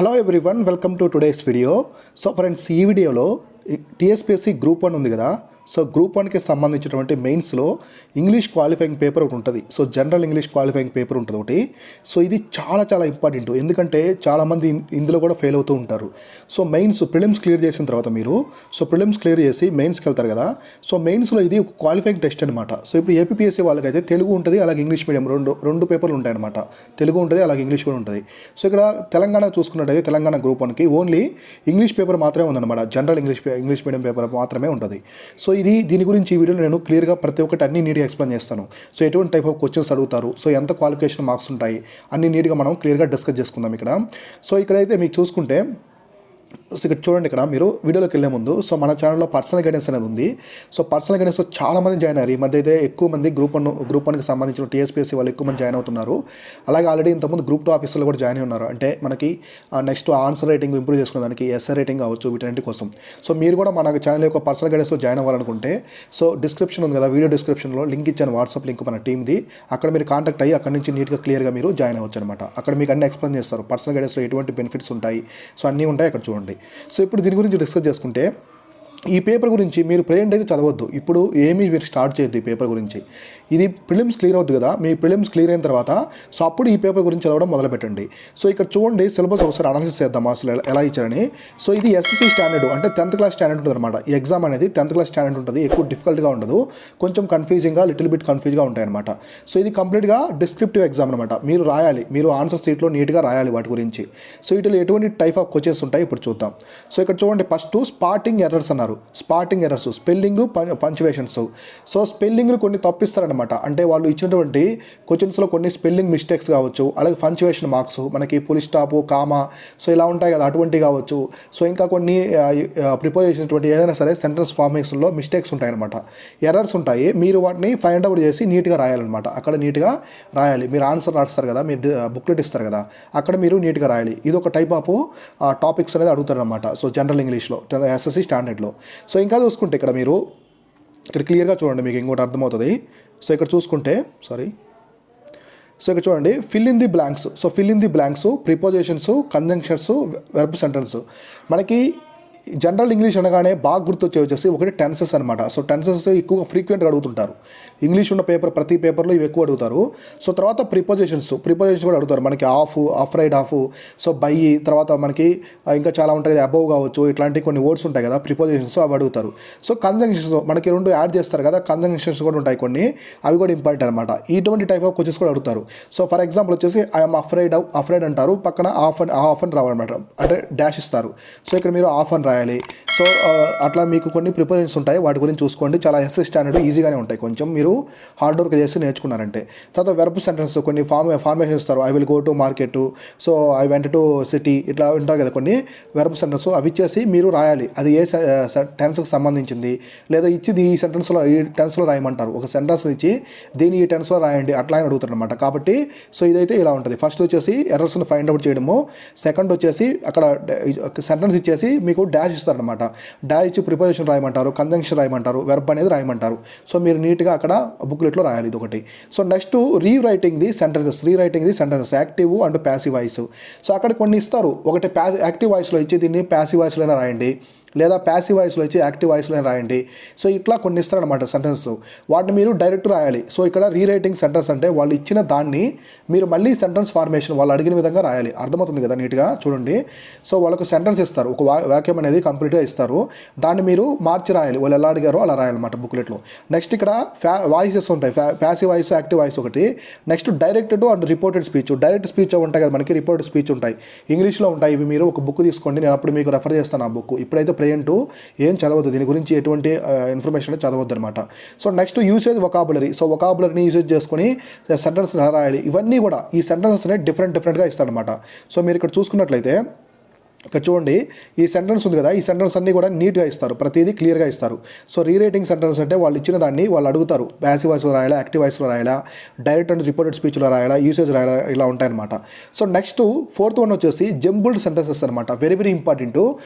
Hello everyone, welcome to today's video. So friends, ఈ వీడియోలో TSPSC group 1 ఉంది కదా. సో గ్రూప్ 1కి సంబంధించినటువంటి మెయిన్స్లో ఇంగ్లీష్ క్వాలిఫైయింగ్ పేపర్ ఒకటి ఉంటుంది. So general English qualifying paper ఉంటుంది ఒకటి. సో ఇది చాలా చాలా ఇంపార్టెంట్, ఎందుకంటే చాలామంది ఇందులో కూడా ఫెయిల్ అవుతూ ఉంటారు. సో మెయిన్స్ ప్రిలిమ్స్ క్లియర్ చేసిన తర్వాత మీరు ప్రిలిమ్స్ క్లియర్ చేసి మెయిన్స్కి వెళ్తారు కదా. సో మెయిన్స్లో ఇది ఒక క్వాలిఫైయింగ్ టెస్ట్ అనమాట. సో ఇప్పుడు ఏపీఎస్సీ వాళ్ళకైతే తెలుగు ఉంటుంది, అలాగే ఇంగ్లీష్ మీడియం రెండు పేపర్లు ఉంటాయి అనమాట. తెలుగు ఉంటుంది, అలాగే ఇంగ్లీష్ కూడా ఉంటుంది. సో ఇక్కడ తెలంగాణ చూసుకున్నట్టయితే తెలంగాణ గ్రూప్ 1కి ఓన్లీ ఇంగ్లీష్ పేపర్ మాత్రమే ఉందన్నమాట. జనరల్ ఇంగ్లీష్ మీడియం పేపర్ మాత్రమే ఉంటుంది. సో దీని గురించి ఈ వీడియోలో నేను క్లియర్గా ప్రతి ఒక్కటి అన్ని నీట్గా ఎక్స్ప్లెయిన్ చేస్తాను. సో ఎటువంటి టైప్ ఆఫ్ క్వశ్చన్స్ అడుగుతారు, సో ఎంత క్వాలిఫికేషన్ మార్క్స్ ఉంటాయి, అన్ని నీట్గా మనం క్లియర్గా డిస్కస్ చేసుకుందాం ఇక్కడ. సో ఇక్కడైతే మీకు చూసుకుంటే ఇక్కడ చూడండి, ఇక్కడ మీరు వీడియోలోకి వెళ్ళే ముందు సో మన ఛానల్లో పర్సనల్ గైడెన్స్ అనేది ఉంది. సో పర్సనల్ గైడెన్స్లో చాలామంది జాయిన్ అయ్యారు. ఈ మధ్య అయితే ఎక్కువ మంది గ్రూప్ 1కి సంబంధించిన టీఎస్పీఎస్సీ వాళ్ళు ఎక్కువ మంది జాయిన్ అవుతున్నారు. అలాగే ఆల్రెడీ ఇంతకుముందు గ్రూప్ 2 ఆఫీసర్లు కూడా జాయిన్ ఉన్నారు. అంటే మనకి నెక్స్ట్ ఆన్సర్ రేటింగ్ ఇంప్రూవ్ చేసుకునే దానికి ఎస్ఐ రేటింగ్ అవ్వచ్చు, వీటన్నిటి కోసం. సో మీరు కూడా మన ఛానల్ యొక్క పర్సనల్ గైడెన్స్లో జాయిన్ అవ్వాలనుకుంటే సో డిస్క్రిప్షన్ ఉంది కదా, వీడియో డిస్క్రిప్షన్లో లింక్ ఇచ్చాను, వాట్సాప్ లింక్ మన టీమ్ది. అక్కడ మీరు కాంటాక్ట్ అయ్యి అక్కడ నుంచి నీట్గా క్లియర్గా మీరు జాయిన్ అవ్వచ్చు అనమాట. అక్కడ మీకు అన్ని ఎక్స్ప్లెయిన్ చేస్తారు. పర్సనల్ గైడెన్స్లో ఎటువంటి బెనిఫిట్స్ ఉంటాయి, సో అన్నీ ఉంటాయి అక్కడ చూడండి. సో ఇప్పుడు దీని గురించి డిస్కస్ చేసుకుంటే, ఈ పేపర్ గురించి మీరు ప్రెజెంట్ అయితే చదవద్దు. ఇప్పుడు ఏమీ మీరు స్టార్ట్ చేయొద్దు ఈ పేపర్ గురించి. ఇది ప్రిలిమ్స్ క్లియర్ అవుతుంది కదా, మీ ప్రిలిమ్స్ క్లియర్ అయిన తర్వాత సో అప్పుడు ఈ పేపర్ గురించి చదవడం మొదలుపెట్టండి. సో ఇక్కడ చూడండి, సిలబస్ ఒకసారి అనాలిసిస్ చేద్దాం అసలు ఎలా ఇచ్చారని. సో ఇది ఎస్ఎస్సీ స్టాండర్డ్, అంటే 10th క్లాస్ స్టాండర్డ్ ఉంటుంది అనమాట. ఈ ఎగ్జామ్ అనేది 10th క్లాస్ స్టాండర్డ్ ఉంటుంది. ఎక్కువ డిఫికల్ట్గా ఉండదు, కొంచెం కన్ఫ్యూజింగ్గా లిటిల్ బిట్ కన్ఫ్యూజ్గా ఉంటాయి అనమాట. సో ఇది కంప్లీట్గా డిస్క్రిప్టివ్ ఎగ్జామ్ అనమాట. మీరు రాయాలి, మీరు ఆన్సర్ షీట్లో నీట్గా రాయాలి వాటి గురించి. సో వీటిలో ఎటువంటి టైప్ ఆఫ్ క్వశ్చన్స్ ఉంటాయి ఇప్పుడు చూద్దాం. సో ఇక్కడ చూడండి, ఫస్ట్ స్పాటింగ్ ఎర్రర్స్ అన్నారు. Spotting errors, spelling, punctuations. So స్పెల్లింగ్లు కొన్ని తప్పిస్తారనమాట. అంటే వాళ్ళు ఇచ్చినటువంటి క్వశ్చన్స్లో కొన్ని స్పెల్లింగ్ మిస్టేక్స్ కావచ్చు, అలాగే పంక్చువేషన్ మార్క్స్, మనకి ఫుల్ స్టాప్, కామా, సో ఇలా ఉంటాయి కదా, అటువంటివి కావచ్చు. సో ఇంకా కొన్ని ప్రిపోజ్ చేసినటువంటి ఏదైనా సరే సెంటెన్స్ ఫార్మేషన్లో మిస్టేక్స్ ఉంటాయన్నమాట, ఎర్రర్స్ ఉంటాయి. మీరు వాటిని ఫైండ్ అవుట్ చేసి నీట్గా రాయాలన్నమాట. అక్కడ నీట్గా రాయాలి. మీరు ఆన్సర్ రాస్తారు కదా, మీరు బుక్లెట్ ఇస్తారు కదా, అక్కడ మీరు నీట్గా రాయాలి. ఇది ఒక టైప్ ఆఫ్ టాపిక్స్ అనేది అడుగుతారనమాట. సో జనరల్ ఇంగ్లీష్లో ఎస్ఎస్సీ స్టాండర్డ్లో. సో ఇంకా చూసుకుంటే ఇక్కడ మీరు ఇక్కడ క్లియర్గా చూడండి, మీకు ఇంకోటి అర్థమవుతుంది. సో ఇక్కడ చూసుకుంటే సో ఇక్కడ చూడండి, fill in the blanks. So fill in the blanks, prepositions, conjunctions, verb sentence. మనకి జనరల్ ఇంగ్లీష్ అనగానే బాగా వచ్చేసి ఒకటి టెన్సెస్ అనమాట. సో టెన్సెస్ ఎక్కువగా ఫ్రీక్వెంట్గా అడుగుతుంటారు. ఇంగ్లీష్ ఉన్న ప్రతి పేపర్లో ఇవి ఎక్కువ అడుగుతారు. సో తర్వాత ప్రిపోజిషన్స్ కూడా అడుగుతారు. మనకి of ride of, so by, తర్వాత మనకి ఇంకా చాలా ఉంటాయి, అబౌవ్ కావచ్చు, ఇట్లాంటి కొన్ని వర్డ్స్ ఉంటాయి కదా ప్రిపోజిషన్స్, అవి అడుగుతారు. సో కంజంక్షన్స్ మనకి 2 యాడ్ చేస్తారు కదా, కంజంక్షన్స్ కూడా ఉంటాయి కొన్ని, అవి కూడా ఇంపార్టెంట్ అనమాట. ఇటువంటి టైప్ ఆఫ్ క్వశ్చన్స్ కూడా అడుగుతారు. సో ఫర్ ఎగ్జాంపుల్ వచ్చేసి ఐఎమ్ అఫ్రైడ్ అంటారు, పక్కన ఆఫ్ అని రావాలన్నమాట, అంటే డాష్ ఇస్తారు. సో ఇక్కడ మీరు ఆఫ్ అని రాయాలి. సో అట్లా మీకు కొన్ని ప్రిపరేషన్స్ ఉంటాయి, వాటి గురించి చూసుకోండి. చాలా ఎస్ఎస్ స్టాండర్డ్ ఈజీగానే ఉంటాయి, కొంచెం మీరు హార్డ్ వర్క్ చేసి నేర్చుకున్నారంటే. తర్వాత వెర్బ్ సెంటెన్స్ కొన్ని ఫార్మేషన్ ఇస్తారు. I will go to market, so I went to city, ఇట్లా ఉంటాయి కదా కొన్ని వెర్బ్ సెంటెన్స్. అవి ఇచ్చేసి మీరు రాయాలి, అది ఏ టెన్స్కి సంబంధించింది, లేదా ఇచ్చి ఈ టెన్స్లో రాయమంటారు. ఒక సెంటెన్స్ ఇచ్చి దీన్ని ఈ టెన్స్లో రాయండి, అట్లా అని అడుగుతారు అనమాట. కాబట్టి సో ఇదైతే ఇలా ఉంటుంది. ఫస్ట్ వచ్చేసి ఎర్రర్స్ని ఫైండ్ అవుట్ చేయడము, సెకండ్ వచ్చేసి అక్కడ సెంటెన్స్ ఇచ్చేసి మీకు డాష్ ఇస్తారనమాట. డాష్ ఇచ్చి ప్రిపోజిషన్ రాయమంటారు, కంజంక్షన్ రాయమంటారు, వెర్బ్ అనేది రాయమంటారు. సో మీరు నీట్గా అక్కడ బుక్లెట్లో రాయాలి, ఇది ఒకటి. So next rewriting the sentences, active and passive voice. So అక్కడ కొన్ని ఇస్తారు. ఒకటి యాక్టివ్ వాయిస్లో ఇచ్చి దీన్ని ప్యాసివ్ వాయిస్లోనే రాయండి, లేదా ప్యాసివ్ వాయిస్లో ఇచ్చి యాక్టివ్ వాయిస్లో రాయండి. సో ఇట్లా కొన్ని ఇస్తారనమాట సెంటెన్స్, వాటిని మీరు డైరెక్ట్ రాయాలి. సో ఇక్కడ రీరైటింగ్ సెంటెన్స్ అంటే వాళ్ళు ఇచ్చిన దాన్ని మీరు మళ్ళీ సెంటెన్స్ ఫార్మేషన్ వాళ్ళు అడిగిన విధంగా రాయాలి. అర్థమవుతుంది కదా, నీట్గా చూడండి. సో వాళ్ళకు సెంటెన్స్ ఇస్తారు, ఒక వాక్యం అనేది కంప్లీట్గా ఇస్తారు, దాన్ని మీరు మార్చి రాయాలి, వాళ్ళు ఎలా అడిగారో అలా రాయాలన్నమాట బుక్లెట్లో. నెక్స్ట్ ఇక్కడ వాయిసెస్ ఉంటాయి, ప్యాసివ్ వాయిస్, యాక్టివ్ వాయిస్ ఒకటి. Next directed and reported speech. Direct speech ఉంటాయి కదా మనకి, రిపోర్టెడ్ స్పీచ్ ఉంటాయి, ఇంగ్లీష్లో ఉంటాయి. ఇవి మీరు ఒక బుక్ తీసుకోండి, నేను అప్పుడు మీకు రెఫర్ చేస్తాను ఆ బుక్. ఇప్పుడైతే ప్రెజెంట్ ఏం చదవద్దు, దీని గురించి ఎటువంటి ఇన్ఫర్మేషన్ చదవద్దు అనమాట. So next usage vocabulary. So వొకాబులరీని యూసేజ్ చేసుకొని సెంటెన్స్ రాయాలి. ఇవన్నీ కూడా ఈ సెంటెన్సెస్ని డిఫరెంట్గా ఇస్తాడనమాట. సో మీరు ఇక్కడ చూసుకున్నట్లయితే ఇక్కడ చూడండి, ఈ సెంటెన్స్ ఉంది కదా, ఈ సెంటెన్స్ అన్నీ కూడా నీట్గా ఇస్తారు, ప్రతిదీ క్లియర్గా ఇస్తారు. సో రీరైటింగ్ సెంటెన్స్ అంటే వాళ్ళు ఇచ్చిన దాన్ని వాళ్ళు అడుగుతారు, ప్యాసివ్ వాయిస్లో రాయాలా, యాక్టివ్ వాయిస్లో రాయాలా, డైరెక్ట్ అండ్ రిపోర్టెడ్ స్పీచ్లో రాయాలా, యూసేజ్ రాయాలా, ఇలా ఉంటాయన్నమాట. సో నెక్స్ట్ ఫోర్త్ వన్ వచ్చేసి జంబుల్డ్ సెంటెన్సెస్ అనమాట, వెరీ వెరీ ఇంపార్టెంట్.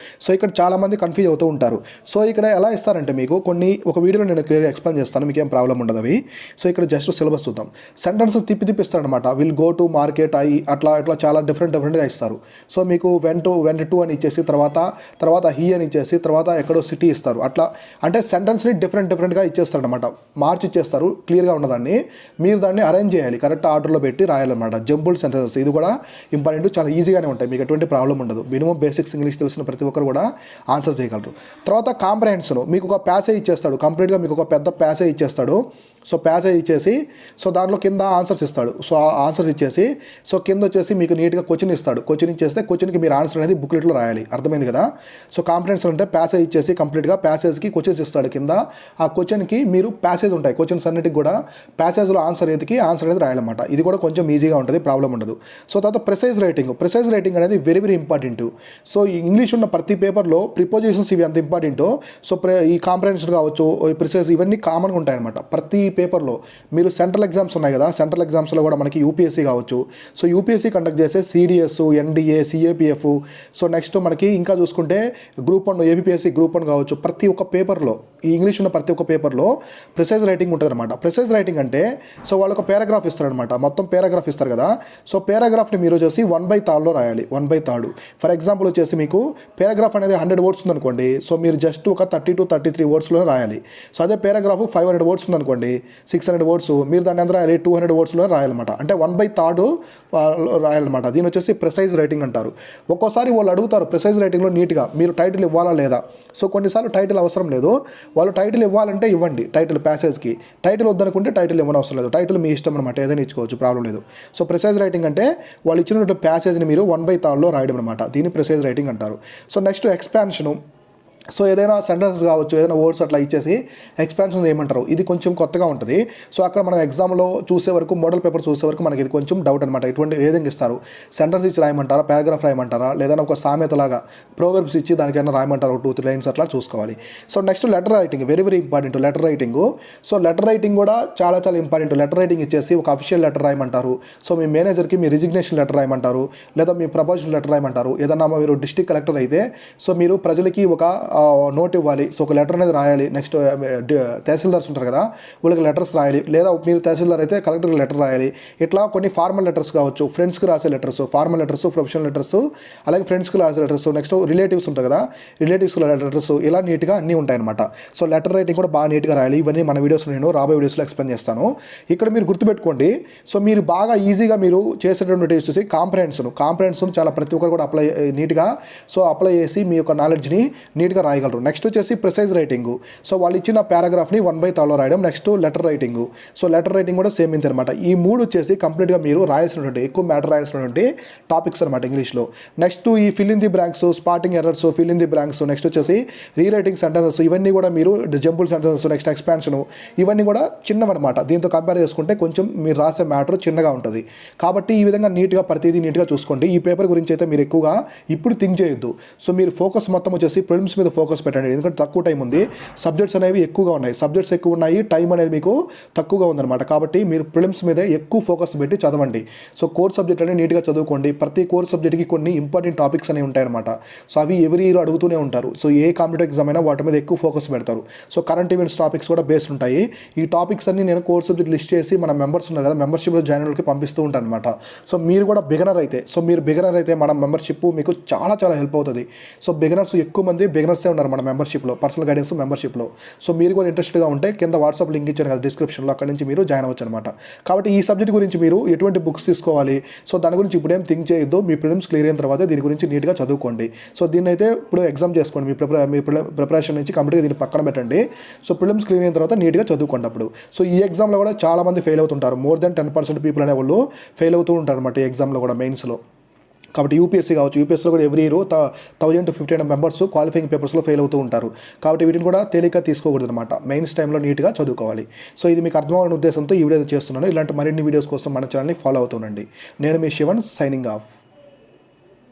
సో ఇక్కడ చాలామంది కన్ఫ్యూజ్ అవుతూ ఉంటారు. సో ఇక్కడ ఎలా ఇస్తారంటే మీకు ఒక వీడియోలో నేను క్లియర్గా ఎక్స్ప్లెయిన్ చేస్తాను, మీకు ఏం ప్రాబ్లం ఉండదు అవి. సో ఇక్కడ జస్ట్ సిలబస్ చూద్దాం. సెంటెన్స్ తిప్పి ఇస్తారనమాట, విల్ గో టు మార్కెట్ అట్లా చాలా డిఫరెంట్గా ఇస్తారు. సో మీకు వెంట టు అని ఇచ్చేసి తర్వాత హీ అని ఇచ్చేసి తర్వాత ఎక్కడో సిటీ ఇస్తారు. అట్లా అంటే సెంటెన్స్ని డిఫరెంట్గా ఇచ్చేస్తారు అనమాట, మార్చి ఇచ్చేస్తారు. క్లియర్గా ఉన్నదాన్ని మీరు దాన్ని అరేంజ్ చేయాలి, కరెక్ట్ ఆర్డర్లో పెట్టి రాయాలన్నమాట. జంబుల్డ్ సెంటెన్సెస్ ఇది కూడా ఇంపార్టెంట్, చాలా ఈజీగానే ఉంటాయి, మీకు ఎటువంటి ప్రాబ్లం ఉండదు. మినిమం బేసిక్స్ ఇంగ్లీష్ తెలిసిన ప్రతి ఒక్కరు కూడా ఆన్సర్ చేయగలరు. తర్వాత కాంప్రహెన్షన్, మీకు ఒక ప్యాసేజ్ ఇచ్చేస్తాడు, కంప్లీట్గా మీకు ఒక పెద్ద ప్యాసేజ్ ఇచ్చేస్తాడు. సో ప్యాసేజ్ ఇచ్చేసి సో దాంట్లో కింద ఆన్సర్స్ ఇస్తాడు. సో ఆన్సర్స్ ఇచ్చేసి సో కింద వచ్చేసి మీకు నీట్గా క్వశ్చన్ ఇస్తాడు. క్వశ్చన్ ఇచ్చేస్తే క్వశ్చన్కి మీరు ఆన్సర్ అనేది బుక్లెట్లో రాయాలి. అర్థమైంది కదా. సో కాంప్రహెన్షన్ అంటే ప్యాసేజ్ ఇచ్చేసి కంప్లీట్గా ప్యాసేజ్కి క్వశ్చన్స్ ఇస్తాడు. కింద ఆ క్వశ్చన్కి మీరు ప్యాసేజ్ ఉంటాయి, క్వశ్చన్స్ అన్నిటికి కూడా ప్యాసేజ్లో ఆన్సర్ అనేది రాయాలన్నమాట. ఇది కూడా కొంచెం ఈజీగా ఉంటుంది, ప్రాబ్లం ఉండదు. సో తర్వాత ప్రిసైజ్ రైటింగ్ అనేది very very important. So English ఉన్న ప్రతి పేపర్లో ప్రిపోజిషన్స్ ఇవి అంత ఇంపార్టెంట్. సో ఈ కాంప్రహెన్షన్ కావచ్చు, ప్రిసైజ్ ఇవన్నీ కామన్గా ఉంటాయన్నమాట ప్రతి పేపర్లో. మీరు సెంట్రల్ ఎగ్జామ్స్ ఉన్నాయి కదా, సెంట్రల్ ఎగ్జామ్స్లో కూడా మనకి యూపీఎస్సీ కావచ్చు. సో యూపీఎస్సీ కండక్ట్ చేసే CDS, NDA, CAPF, so next మనకి ఇంకా చూసుకుంటే గ్రూప్ 1 ఏపీఎస్సీ గ్రూప్ 1 కావచ్చు. ప్రతి ఒక్క పేపర్లో, ఈ ఇంగ్లీష్ ఉన్న ప్రతి ఒక్క పేపర్లో ప్రిసైజ్ రైటింగ్ ఉంటుంది అనమాట. ప్రిసైజ్ రైటింగ్ అంటే సో వాళ్ళు ఒక పారాగ్రాఫ్ ఇస్తారనమాట, మొత్తం పారాగ్రాఫ్ ఇస్తారు కదా. సో పారాగ్రాఫ్ని మీరు వచ్చేసి 1/3 రాయాలి. 1/3 ఫర్ ఎగ్జాంపుల్ వచ్చేసి మీకు పారాగ్రాఫ్ అనేది 100 వర్డ్స్ ఉందనుకోండి, సో మీరు జస్ట్ ఒక 30 to 33 వర్డ్స్లో రాయాలి. సో అదే పారాగ్రాఫ్ 500 వర్డ్స్ ఉందనుకోండి, 600 వర్డ్స్, మీరు దాన్ని అందరూ రాయాలి 200 వర్డ్స్లో రాయాలన్నమాట. అంటే 1/3 రాయాలన్నమాట. దీని వచ్చేసి ప్రిసైజ్ రైటింగ్ అంటారు. ఒక్కోసారి వాళ్ళు అడుగుతారు ప్రిసైజ్ రైటింగ్లో నీట్గా మీరు టైటిల్ ఇవ్వాలా లేదా. సో కొన్నిసార్లు టైటిల్ అవసరం లేదు, వాళ్ళు టైటిల్ ఇవ్వాలంటే ఇవ్వండి, టైటిల్ ప్యాసేజ్కి. టైటిల్ వద్దనుకుంటే టైటిల్ ఇవ్వని అవసరం లేదు, టైటిల్ మీ ఇష్టం అనమాట, ఏదైనా ఇచ్చుకోవచ్చు, ప్రాబ్లం లేదు. సో ప్రిసైజ్ రైటింగ్ అంటే వాళ్ళు ఇచ్చినటువంటి ప్యాసేజ్ని మీరు 1/3 రాయడం అనమాట, దీన్ని ప్రిసైజ్ రైటింగ్ అంటారు. So next expansion. సో ఏదైనా సెంటెన్సెస్ కావచ్చు, ఏదైనా వర్డ్స్ అట్లా ఇచ్చేసి ఎక్స్పాన్షన్స్ ఏమంటారు, ఇది కొంచెం కొత్తగా ఉంటుంది. సో అక్కడ మనం ఎగ్జామ్లో చూసే వరకు, మోడల్ పేపర్ చూసే వరకు మనకి ఇది కొంచెం డౌట్ అనమాట. ఇటువంటి ఏదైనా ఇస్తారు, సెంటెన్స్ ఇచ్చి రాయమంటారా, పారాగ్రాఫ్ రాయమంటారా, లేదా ఒక సామెతలాగా ప్రోవర్బ్స్ ఇచ్చి దానికైనా రాయమంటారా, 2-3 లైన్స్ అట్లా చూసుకోవాలి. So next letter writing, very very important letter writing. So letter writing కూడా చాలా ఇంపార్టెంట్. లెటర్ రైటింగ్ ఇచ్చేసి ఒక అఫీషియల్ లెటర్ రాయమంటారు. సో మీ మేనేజర్కి మీ రిజిగ్నేషన్ లెటర్ రాయమంటారు, లేదా మీ ప్రపోజల్ లెటర్ రాయమంటారు. ఏదన్నా మీరు డిస్ట్రిక్ట్ కలెక్టర్ అయితే సో మీరు ప్రజలకి ఒక నోట్ ఇవ్వాలి. సో ఒక లెటర్ అనేది రాయాలి. నెక్స్ట్ తహసీల్దార్స్ ఉంటారు కదా, వాళ్ళకి లెటర్స్ రాయాలి, లేదా మీరు తహసీల్దార్ అయితే కలెక్టర్కి లెటర్ రాయాలి. ఇట్లా కొన్ని ఫార్మల్ లెటర్స్ కావచ్చు, ఫ్రెండ్స్కి రాసే letters, formal letters, professional letters, అలాగే ఫ్రెండ్స్కి రాసే లెటర్స్, నెక్స్ట్ రిలేటివ్స్ ఉంటారు కదా, రిలేటివ్స్ లెటర్స్, ఇలా నీట్గా అన్నీ ఉంటాయన్నమాట. సో లెటర్ రైటింగ్ కూడా బాగా నీట్గా రాయాలి. ఇవన్నీ మన వీడియోస్లో నేను రాబోయే వీడియోస్లో ఎక్స్ప్లెయిన్ చేస్తాను. ఇక్కడ మీరు గుర్తుపెట్టుకోండి. సో మీరు బాగా ఈజీగా మీరు చేసేటువంటి వచ్చేసి కాంప్రహెన్షన్ చాలా ప్రతి ఒక్కరు కూడా అప్లై చేసి మీ యొక్క నాలెడ్జ్ని నీట్గా రాయగలరు. నెక్స్ట్ వచ్చేసి ప్రిసైజ్ రైటింగ్. సో వాళ్ళు ఇచ్చిన పారాగ్రాఫ్ని 1/3 రాయడం. Next letter writing. So letter writing కూడా సేమ్ ఇంతే అనమాట. ఈ 3 వచ్చేసి కంప్లీట్గా మీరు రాయాల్సినటువంటి, ఎక్కువ మ్యాటర్ రాయాల్సినటువంటి టాపిక్స్ అనమాట ఇంగ్లీష్లో. నెక్స్ట్ ఈ fill in the blanks, spotting errors, fill in the blanks, next వచ్చేసి రీరైటింగ్ సెంటెన్సెస్, ఇవన్నీ కూడా మీరు జంబుల్ సెంటెన్సెస్, నెక్స్ట్ ఎక్స్పాన్షన్, ఇవన్నీ కూడా చిన్నవన్నమాట. దీంతో కంపేర్ చేసుకుంటే కొంచెం మీరు రాసే మ్యాటర్ చిన్నగా ఉంటుంది. కాబట్టి ఈ విధంగా నీట్గా ప్రతిదీ నీట్గా చూసుకోండి. ఈ పేపర్ గురించి అయితే మీరు ఎక్కువగా ఇప్పుడు థింక్ చేయొద్దు. సో మీరు ఫోకస్ మొత్తం వచ్చేసి ప్రిలిమ్స్ మీద ఫోకస్ పెట్టండి. ఎందుకంటే తక్కువ టైం ఉంది, సబ్జెక్ట్స్ అనేవి ఎక్కువగా ఉన్నాయి, టైం అనేది మీకు తక్కువగా ఉందన్నమాట. కాబట్టి మీరు ప్రిలిమ్స్ మీద ఎక్కువ ఫోకస్ పెట్టి చదవండి. సో కోర్ సబ్జెక్ట్ అనేది నీట్గా చదువుకోండి. ప్రతి కోర్ సబ్జెక్ట్కి కొన్ని ఇంపార్టెంట్ టాపిక్స్ అనేవి ఉంటాయన్నమాట. సో అవి ఎవరి ఇయర్ అడుగుతూనే ఉంటారు. సో ఏ కాంపిటేటివ్ ఎగ్జామ్ అయినా వాటి మీద ఎక్కువ ఫోకస్ పెడతారు. సో కరెంట్ ఈవెంట్స్ టాపిక్స్ కూడా బేస్డ్ ఉంటాయి. ఈ టాపిక్స్ అన్ని నేను కోర్ సబ్జెక్ట్ లిస్ట్ చేసి మన మెంబర్స్ ఉన్నారు కదా, మెంబర్షిప్లో జాయిన్ అయ్యేకి పంపిస్తూ ఉంటాను అనమాట. సో మీరు కూడా బిగినర్ అయితే మన మెంబర్షిప్ మీకు చాలా హెల్ప్ అవుతుంది. సో బిగినర్స్ ఎక్కువ మంది బిగినర్సే ఉన్నారు మన మెంబర్షిప్లో, పర్సనల్ గైడెన్స్ మెంబర్షిప్లో. సో మీరు కూడా ఇంట్రెస్ట్గా ఉంటే కింద వాట్సాప్ లింక్ ఇచ్చాను కదా డిస్క్రిప్షన్లో, అక్కడ నుంచి మీరు జాయిన్ అవ్వచ్చు అనమాట. కాబట్టి ఈ సబ్జెక్ట్ గురించి మీరు ఎటువంటి బుక్స్ తీసుకోవాలి, సో దాని గురించి ఇప్పుడేం థింక్ చేయొద్దు. మీ ప్రిలిమ్స్ క్లియర్ అయిన తర్వాత దీని గురించి నీట్గా చదువుకోండి. సో దీన్ని అయితే ఇప్పుడు ఎగ్జామ్ చేసుకోండి. మీ ప్రిపరేషన్ నుంచి కంప్లీట్గా దీన్ని పక్కన పెట్టండి. సో ప్రిలిమ్స్ క్లియర్ అయిన తర్వాత నీట్గా చదువుకోండి అప్పుడు. సో ఈ ఎగ్జామ్లో కూడా చాలామంది ఫెయిల్ అవుతుంటారు. మోర్ దెన్ 10% పీపుల్ అనే వాళ్ళు ఫెయిల్ అవుతూ ఉంటారు అనమాట ఈ ఎగ్జామ్లో కూడా, మెయిన్స్లో. కాబట్టి యూపీఎస్సీ కావచ్చు, యూపీఎస్సీలో కూడా every year 1000 to 1500 members qualifying పేపర్స్లో ఫెయిల్ అవుతూ ఉంటారు. కాబట్టి వీటిని కూడా తేలిక తీసుకోకూడదు అనమాట. మెయిన్స్ టైంలో నీట్గా చదువుకోవాలి. సో ఇది మీకు అర్థమవుతున్న ఉద్దేశంతో ఈ వీడియో చేస్తున్నాను. ఇలాంటి మరిన్ని వీడియోస్ కోసం మన ఛానల్ని ఫాలో అవుతుండండి. నేను మీ శివన్, సైనింగ్ ఆఫ్.